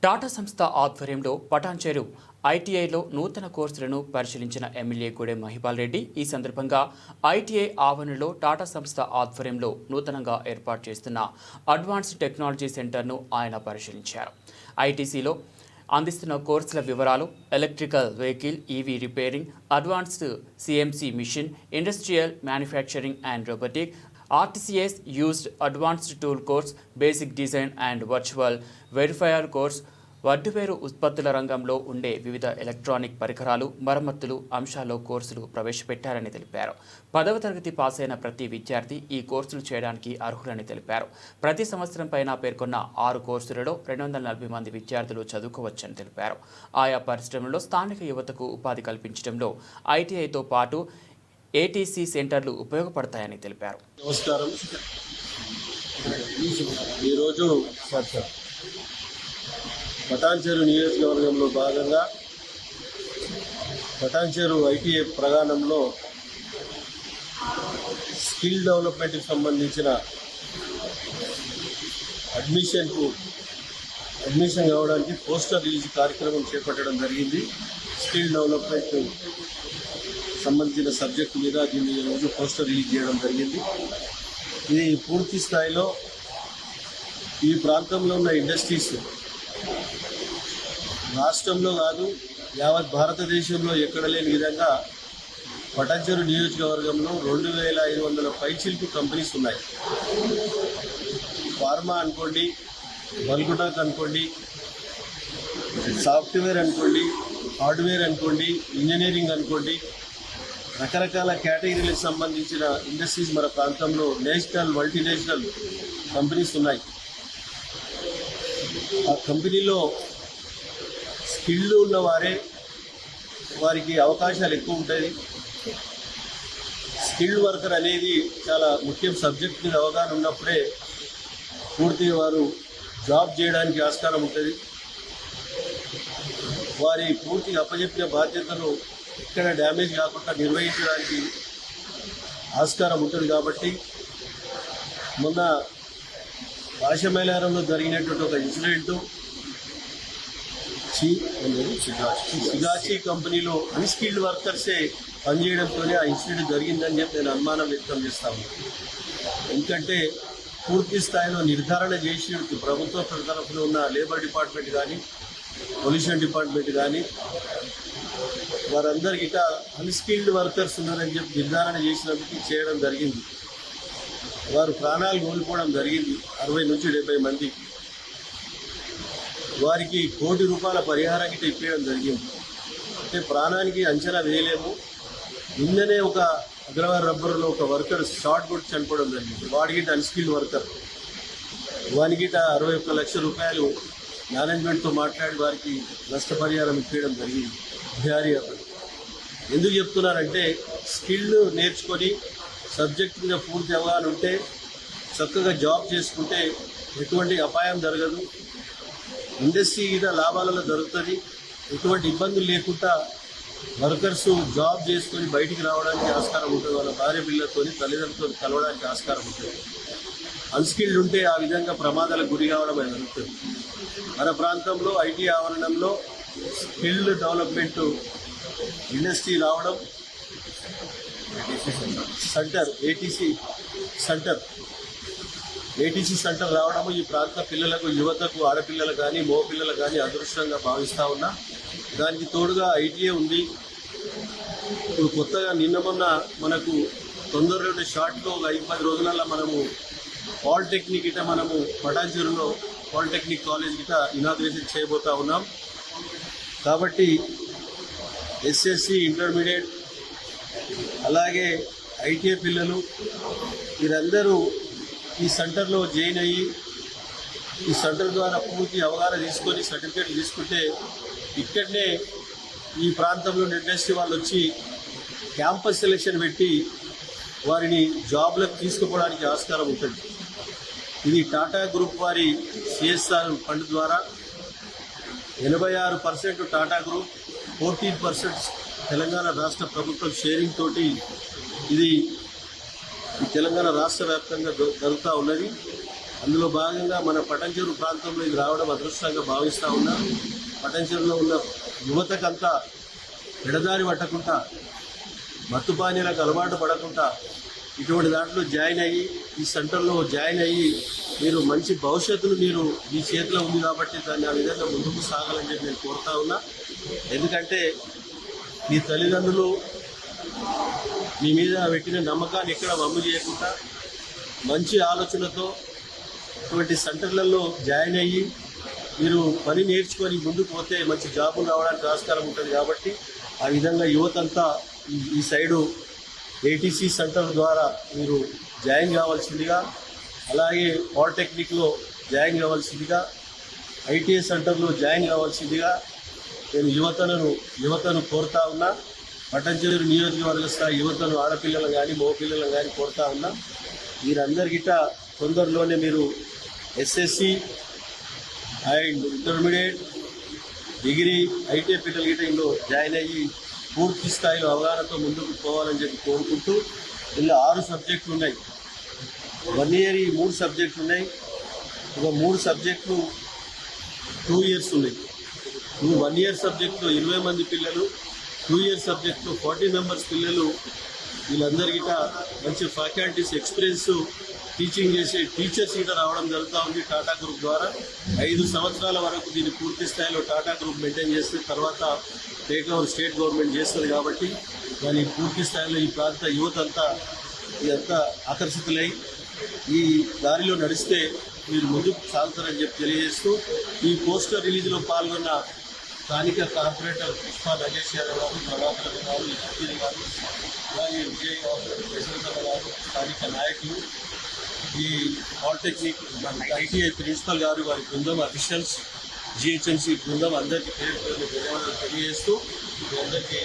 టాటా సంస్థ ఆధ్వర్యంలో పటాన్చెరు ఐటీఐలో నూతన కోర్సులను పరిశీలించిన ఎమ్మెల్యే గూడెం మహిపాల్ రెడ్డి ఈ సందర్భంగా ఐటీఐ ఆవరణలో టాటా సంస్థ ఆధ్వర్యంలో నూతనంగా ఏర్పాటు చేస్తున్న అడ్వాన్స్డ్ టెక్నాలజీ సెంటర్ను ఆయన పరిశీలించారు. ఐటీసీలో అందిస్తున్న కోర్సుల వివరాలు, electrical vehicle, EV repairing, advanced CNC machine, industrial manufacturing and robotic, RTCS used advanced tool course, basic design and virtual verifier course, వడ్డువేరు ఉత్పత్తుల రంగంలో ఉండే వివిధ ఎలక్ట్రానిక్ పరికరాలు, మరమ్మతులు అంశాల్లో కోర్సులు ప్రవేశపెట్టారని తెలిపారు. 10వ తరగతి పాస్ అయిన ప్రతి విద్యార్థి ఈ కోర్సులు చేయడానికి అర్హులని తెలిపారు. ప్రతి సంవత్సరం పైన పేర్కొన్న 6 కోర్సులలో 240 మంది విద్యార్థులు చదువుకోవచ్చని తెలిపారు. ఆయా పరిశ్రమల్లో స్థానిక యువతకు ఉపాధి కల్పించడంలో ఐటీఐతో పాటు ఏటీసీ సెంటర్లు ఉపయోగపడతాయని తెలిపారు. నమస్కారం. ఈరోజు పటాన్చెరు నియోజకవర్గంలో భాగంగా పటాన్చెరు ఐటీఐ ప్రాంగణంలో స్కిల్ డెవలప్మెంట్కి సంబంధించిన అడ్మిషన్ కావడానికి పోస్టర్ రిలీజ్ కార్యక్రమం చేపట్టడం జరిగింది. స్కిల్ డెవలప్మెంట్ సంబంధించిన సబ్జెక్టు మీద దీన్ని ఈరోజు పోస్టర్ రిలీజ్ చేయడం జరిగింది. ఇది పూర్తి స్థాయిలో ఈ ప్రాంతంలో ఉన్న ఇండస్ట్రీస్ రాష్ట్రంలో కాదు, యావత్ భారతదేశంలో ఎక్కడ లేని విధంగా పటాన్చెరు నియోజకవర్గంలో 2500 పైచిల్కు కంపెనీస్ ఉన్నాయి. ఫార్మా అనుకోండి, బల్గుటాక్ అనుకోండి, సాఫ్ట్వేర్ అనుకోండి, హార్డ్వేర్ అనుకోండి, ఇంజనీరింగ్ అనుకోండి, రకరకాల కేటగిరీలకు సంబంధించిన ఇండస్ట్రీస్ మన ప్రాంతంలో నేషనల్, మల్టీనేషనల్ కంపెనీస్ ఉన్నాయి. ఆ కంపెనీలో స్కిల్ ఉన్న వారికి అవకాశాలు ఎక్కువ ఉంటాయి. స్కిల్డ్ వర్కర్ అనేది చాలా ముఖ్యం. సబ్జెక్ట్ మీద అవగాహన ఉన్నప్పుడే పూర్తిగా వారు జాబ్ చేయడానికి ఆస్కారం ఉంటుంది. వారి పూర్తిగా అప్పచెప్పిన బాధ్యతను ఇక్కడ డ్యామేజ్ కాకుండా నిర్వహించడానికి ఆస్కారం ఉంటుంది. కాబట్టి మొన్న భాషమైలారంలో జరిగినటువంటి ఒక ఇన్సిడెంటు సిగాచి కంపెనీలో అన్స్కిల్డ్ వర్కర్సే పనిచేయడంతో ఆ ఇన్సిడెంట్ జరిగిందని చెప్పి నేను అనుమానం వ్యక్తం చేస్తాను. ఎందుకంటే పూర్తి స్థాయిలో నిర్ధారణ చేసి ప్రభుత్వ తరఫున ఉన్న లేబర్ డిపార్ట్మెంట్ కానీ, పొల్యూషన్ డిపార్ట్మెంట్ కానీ వారందరికీ ఇక అన్స్కిల్డ్ వర్కర్స్ ఉన్నారని చెప్పి నిర్ధారణ చేసినందుకు చేయడం జరిగింది. వారు ప్రాణాలు కోల్పోవడం జరిగింది. 60 నుంచి 70 మంది. వారికి ₹1 కోటి పరిహారం గిట్ట ఇప్పించడం జరిగింది. అంటే ప్రాణానికి అంచనా వేయలేము. నిన్ననే ఒక అగ్రవారి రబ్బర్లో ఒక వర్కర్ షార్ట్ కొట్టి చనిపోవడం జరిగింది. వాడికి అన్స్కిల్డ్ వర్కర్. వానికి 61 లక్షల రూపాయలు మేనేజ్మెంట్తో మాట్లాడి వారికి నష్టపరిహారం ఇప్పించడం జరిగింది. బిహారీ అతను. ఎందుకు చెప్తున్నారంటే స్కిల్ నేర్చుకొని సబ్జెక్ట్ మీద పూర్తి అవగాహన ఉంటే చక్కగా జాబ్ చేసుకుంటే ఎటువంటి అపాయం జరగదు. ఇండస్ట్రీ మీద లాభాలలో జరుగుతుంది. ఎటువంటి ఇబ్బందులు లేకుండా వర్కర్స్ జాబ్ చేసుకొని బయటికి రావడానికి ఆస్కారం ఉంటుంది. వాళ్ళ భార్య పిల్లలతో, తల్లిదండ్రులతో కలవడానికి ఆస్కారం ఉంటుంది. అన్స్కిల్డ్ ఉంటే ఆ విధంగా ప్రమాదాలకు గురి కావడం అని జరుగుతుంది. మన ప్రాంతంలో ఐటీ ఆవరణంలో స్కిల్ డెవలప్మెంట్ ఇండస్ట్రీ రావడం, ఏటీసీ సెంటర్ రావడము ఈ ప్రాంత పిల్లలకు, యువతకు, ఆడపిల్లలకు కానీ మగపిల్లలకు కానీ అదృష్టంగా భావిస్తూ ఉన్నా. దానికి తోడుగా ఐటీఏ ఉంది. ఇప్పుడు కొత్తగా మొన్న మనకు తొందరలోనే షార్ట్లో ఒక 5-10 రోజులలో మనము పాలిటెక్నిక్ గిట మనము పటాన్చెరులో పాలిటెక్నిక్ కాలేజ్ గిట ఇనాగ్రేషన్ చేయబోతూ ఉన్నాం. కాబట్టి ఎస్ఎస్సి, ఇంటర్మీడియట్, అలాగే ఐటీఐ పిల్లలు వీరందరూ ఈ సెంటర్లో జాయిన్ అయ్యి ఈ సెంటర్ ద్వారా పూర్తి అవగాహన తీసుకొని సర్టిఫికేట్ తీసుకుంటే ఇక్కడనే ఈ ప్రాంతంలో ఇండస్ట్రీ వాళ్ళు వచ్చి క్యాంపస్ సెలెక్షన్ పెట్టి వారిని జాబ్లకు తీసుకుపోవడానికి ఆస్కారం ఉంటుంది. ఇది టాటా గ్రూప్ వారి సిఎస్ఆర్ ఫండ్ ద్వారా 86% టాటా గ్రూప్, 14% తెలంగాణ రాష్ట్ర ప్రభుత్వం షేరింగ్ తోటి ఇది తెలంగాణ రాష్ట్ర వ్యాప్తంగా జరుగుతూ ఉన్నది. అందులో భాగంగా మన పటంచెరు ప్రాంతంలో ఇది రావడం అదృష్టంగా భావిస్తూ ఉన్నా. పటంచెరులో ఉన్న యువతకంతా ఎడదారి పట్టకుండా, మత్తుపానీయాలకు అలవాటు పడకుండా ఇటువంటి దాంట్లో జాయిన్ అయ్యి ఈ సెంటర్లో జాయిన్ అయ్యి మీరు మంచి భవిష్యత్తును మీరు మీ చేతిలో ఉంది కాబట్టి దాన్ని ఆ విధంగా ముందుకు సాగాలని చెప్పి నేను కోరుతా ఉన్నా. ఎందుకంటే మీ తల్లిదండ్రులు మీ మీద పెట్టిన నమ్మకాన్ని ఎక్కడ వమ్ము చేయకుండా మంచి ఆలోచనతో ఇటువంటి సెంటర్లలో జాయిన్ అయ్యి మీరు పని నేర్చుకొని ముందుకు పోతే మంచి జాబులు రావడానికి ఆస్కారం ఉంటుంది. కాబట్టి ఆ విధంగా యువతంతా ఈ సైడు ఏటీసీ సెంటర్ ద్వారా మీరు జాయిన్ కావాల్సిందిగా, అలాగే పాలిటెక్నిక్లో జాయిన్ కావాల్సిందిగా, ఐటీఐ సెంటర్లో జాయిన్ కావాల్సిందిగా నేను యువతను కోరుతా ఉన్నా. పటంచెరు నియోజకవర్గ స్థాయి యువతను, ఆడపిల్లలు కానీ మగపిల్లలను కానీ కోరుతా ఉన్నా. మీరందరికిట తొందరలోనే మీరు SSC and intermediate, degree, ITI పిల్లలు గిట ఇందులో జాయిన్ అయ్యి పూర్తి స్థాయిలో అవగాహనతో ముందుకు పోవాలని చెప్పి కోరుకుంటూ, ఇందులో 6 సబ్జెక్టులు ఉన్నాయి. 1 ఇయర్ 3 సబ్జెక్టులు ఉన్నాయి. ఒక 3 సబ్జెక్టులు 2 ఇయర్స్ ఉన్నాయి. 1 ఇయర్ సబ్జెక్టులో 20 మంది పిల్లలు, 2 ఇయర్ సబ్జెక్టులో 40 మెంబర్స్ పిల్లలు. వీళ్ళందరికీ మంచి ఫ్యాకల్టీస్, ఎక్స్పీరియన్స్ టీచింగ్ చేసే టీచర్స్ గిట రావడం జరుగుతూ ఉంది టాటా గ్రూప్ ద్వారా. 5 సంవత్సరాల వరకు దీన్ని పూర్తి స్థాయిలో టాటా గ్రూప్ మెయింటైన్ చేస్తే తర్వాత టేక్ ఓవర్ స్టేట్ గవర్నమెంట్ చేస్తుంది. కాబట్టి దాని పూర్తి స్థాయిలో ఈ ప్రాంత యువతంతా ఇదంతా ఆకర్షితులై ఈ దారిలో నడిస్తే మీరు ముందుకు సాగుతారని చెప్పి తెలియజేస్తూ, ఈ పోస్టర్ రిలీజ్లో పాల్గొన్న స్థానిక కార్పొరేటర్ పుష్ప నగేష్ యాదవ్ గారు, ప్రభాకర్ గారు, యశ్వరి గారు, అలాగే విజయ్ గారు, యశ్వంత్ గారు, స్థానిక నాయకులు, ఈ పాలిటెక్నిక్ ఐటీఐ ప్రిన్సిపల్ గారు, వారి బృందం, అఫీషియల్స్, జిహెచ్ఎంసీ బృందం అందరికీ పేరు ధన్యవాదాలు తెలియజేస్తూ మీ అందరికీ